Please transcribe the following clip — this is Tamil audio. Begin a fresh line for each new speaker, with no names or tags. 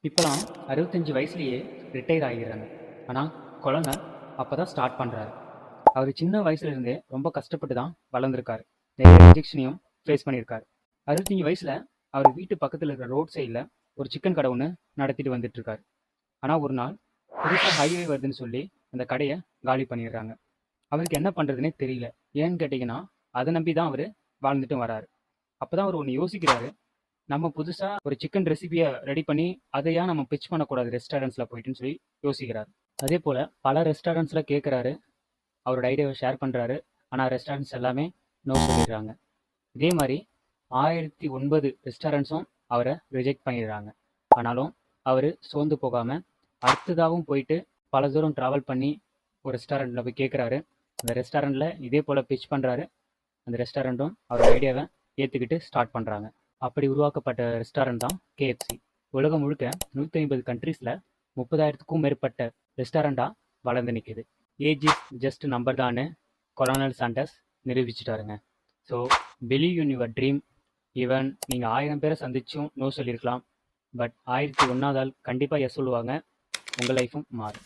இப்போலாம் 65 வயசுலேயே ரிட்டையர் ஆகிடுறாங்க. ஆனால் குழந்தை அப்போ தான் ஸ்டார்ட் பண்ணுறாரு. அவர் சின்ன வயசுலேருந்தே ரொம்ப கஷ்டப்பட்டு தான் வளர்ந்துருக்காரு. நிறைய ரிஜெக்ஷனையும் ஃபேஸ் பண்ணியிருக்காரு. 65 வயசில் அவர் வீட்டு பக்கத்தில் இருக்கிற ரோட் சைடில் ஒரு சிக்கன் கடை ஒன்று நடத்திட்டு வந்துட்டுருக்காரு. ஆனால் ஒரு நாள் புதுசாக ஹைவே வருதுன்னு சொல்லி அந்த கடையை காலி பண்ணிடுறாங்க. அவருக்கு என்ன பண்ணுறதுனே தெரியல. ஏன்னு கேட்டிங்கன்னா அதை நம்பி தான் அவர் வாழ்ந்துட்டு வராரு. அப்போ தான் அவர் ஒன்று யோசிக்கிறாரு. நம்ம புதுசாக ஒரு சிக்கன் ரெசிபியை ரெடி பண்ணி அதையா நம்ம பிச் பண்ணக்கூடாது ரெஸ்டாரண்ட்ஸில் போயிட்டுன்னு சொல்லி யோசிக்கிறார். அதே போல் பல ரெஸ்டாரண்ட்ஸில் கேட்குறாரு, அவரோட ஐடியாவை ஷேர் பண்ணுறாரு. ஆனால் ரெஸ்டாரண்ட்ஸ் எல்லாமே நோ சொல்லிடுறாங்க. இதே மாதிரி 1009 ரெஸ்டாரண்ட்ஸும் அவரை ரிஜெக்ட் பண்ணிடுறாங்க. ஆனாலும் அவர் சோர்ந்து போகாமல் அடுத்ததாகவும் போயிட்டு பல தூரம் ட்ராவல் பண்ணி ஒரு ரெஸ்டாரண்ட்டில் போய் கேட்குறாரு. அந்த ரெஸ்டாரண்ட்டில் இதே போல் பிச் பண்ணுறாரு. அந்த ரெஸ்டாரண்ட்டும் அவரோட ஐடியாவை ஏற்றுக்கிட்டு ஸ்டார்ட் பண்ணுறாங்க. அப்படி உருவாக்கப்பட்ட ரெஸ்டாரண்ட் தான் கேஎஃப்சி. உலகம் முழுக்க 150 கண்ட்ரீஸில் 30,000க்கும் மேற்பட்ட ரெஸ்டாரண்ட்டாக வளர்ந்து நிற்கிது. ஏஜ் இஸ் ஜஸ்ட் நம்பர் தான்னு கொலோனல் சாண்டர்ஸ் நிரூபிச்சிட்டாருங்க. So believe in your dream. Even நீங்கள் 1000 பேரை சந்திச்சும் நோ சொல்லியிருக்கலாம். பட் 1001ஆவது ஆள் கண்டிப்பாக எஸ் சொல்லுவாங்க. உங்கள் லைஃப்பும் மாறும்.